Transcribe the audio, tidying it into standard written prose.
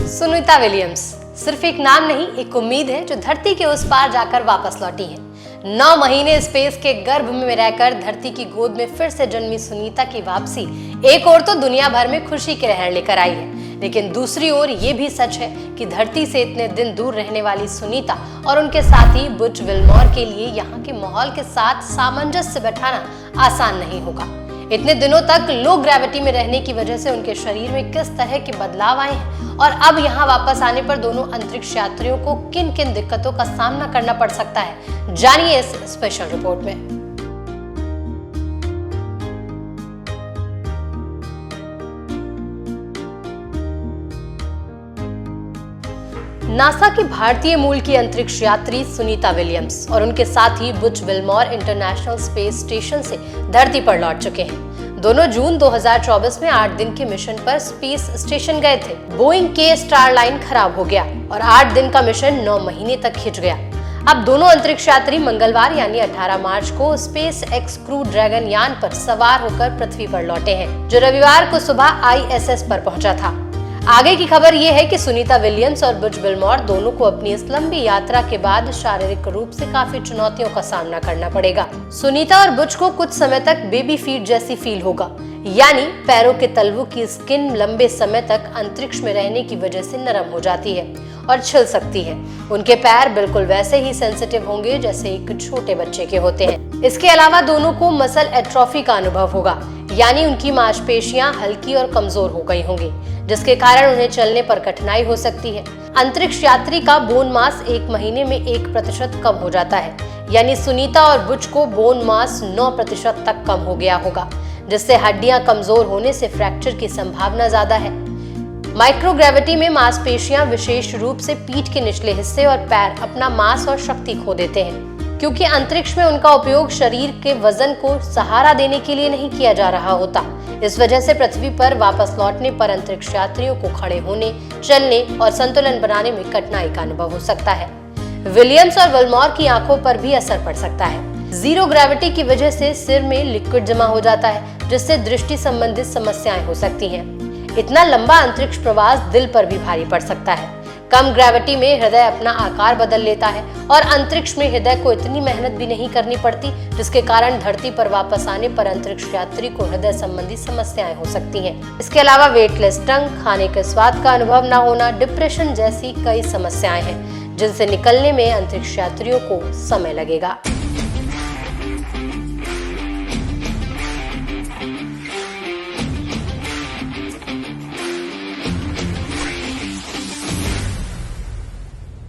Sunita Williams सिर्फ एक नाम नहीं, एक उम्मीद है जो धरती के उस पार जाकर वापस लौटी है। 9 महीने स्पेस के गर्भ में रहकर धरती की गोद में फिर से जन्मी सुनीता की वापसी एक ओर तो दुनिया भर में खुशी की लहर लेकर आई है, लेकिन दूसरी ओर ये भी सच है कि धरती से इतने दिन दूर रहने वाली सुनीता और उनके साथी बुच विल्मोर के लिए यहाँ के माहौल के साथ सामंजस्य बैठाना आसान नहीं होगा। इतने दिनों तक लो ग्रेविटी में रहने की वजह से उनके शरीर में किस तरह के बदलाव आए हैं और अब यहाँ वापस आने पर दोनों अंतरिक्ष यात्रियों को किन किन दिक्कतों का सामना करना पड़ सकता है, जानिए इस स्पेशल रिपोर्ट में। नासा की भारतीय मूल की अंतरिक्ष यात्री सुनीता विलियम्स और उनके साथी Butch Wilmore international space station से धरती पर लौट चुके हैं। दोनों जून 2024 में 8 दिन के मिशन पर स्पेस स्टेशन गए थे। बोइंग के स्टारलाइन खराब हो गया और 8 दिन का मिशन 9 महीने तक खिंच गया। अब दोनों अंतरिक्ष यात्री मंगलवार यानी 18 मार्च को स्पेस एक्स क्रू ड्रैगन यान पर सवार होकर पृथ्वी पर लौटे हैं, जो रविवार को सुबह ISS पर पहुंचा था। आगे की खबर ये है कि सुनीता विलियम्स और बुच विल्मोर दोनों को अपनी इस लंबी यात्रा के बाद शारीरिक रूप से काफी चुनौतियों का सामना करना पड़ेगा। सुनीता और बुच को कुछ समय तक बेबी फीट जैसी फील होगा, यानी पैरों के तलवों की स्किन लंबे समय तक अंतरिक्ष में रहने की वजह से नरम हो जाती है और छिल सकती है। उनके पैर बिल्कुल वैसे ही सेंसिटिव होंगे जैसे एक छोटे बच्चे के होते हैं। इसके अलावा दोनों को मसल एट्रोफी का अनुभव होगा, यानी उनकी मांसपेशियां हल्की और कमजोर हो गई होंगी, जिसके कारण उन्हें चलने पर कठिनाई हो सकती है। अंतरिक्ष यात्री का बोन मास 1 महीने में 1% कम हो जाता है, यानी सुनीता और बुच को बोन मास 9% तक कम हो गया होगा, जिससे हड्डियां कमजोर होने से फ्रैक्चर की संभावना ज्यादा है। माइक्रोग्रेविटी में मांसपेशियां विशेष रूप से पीठ के निचले हिस्से और पैर अपना मास और शक्ति खो देते हैं, क्योंकि अंतरिक्ष में उनका उपयोग शरीर के वजन को सहारा देने के लिए नहीं किया जा रहा होता। इस वजह से पृथ्वी पर वापस लौटने पर अंतरिक्ष यात्रियों को खड़े होने, चलने और संतुलन बनाने में कठिनाई का अनुभव हो सकता है। विलियम्स और विल्मोर की आंखों पर भी असर पड़ सकता है। जीरो ग्रेविटी की वजह से सिर में लिक्विड जमा हो जाता है, जिससे दृष्टि संबंधित समस्याएं हो सकती हैं। इतना लंबा अंतरिक्ष प्रवास दिल पर भी भारी पड़ सकता है। कम ग्रेविटी में हृदय अपना आकार बदल लेता है और अंतरिक्ष में हृदय को इतनी मेहनत भी नहीं करनी पड़ती, जिसके कारण धरती पर वापस आने पर अंतरिक्ष यात्री को हृदय संबंधी समस्याएं हो सकती हैं। इसके अलावा वेटलेस टंग, खाने के स्वाद का अनुभव न होना, डिप्रेशन जैसी कई समस्याएं हैं, जिनसे निकलने में अंतरिक्ष यात्रियों को समय लगेगा।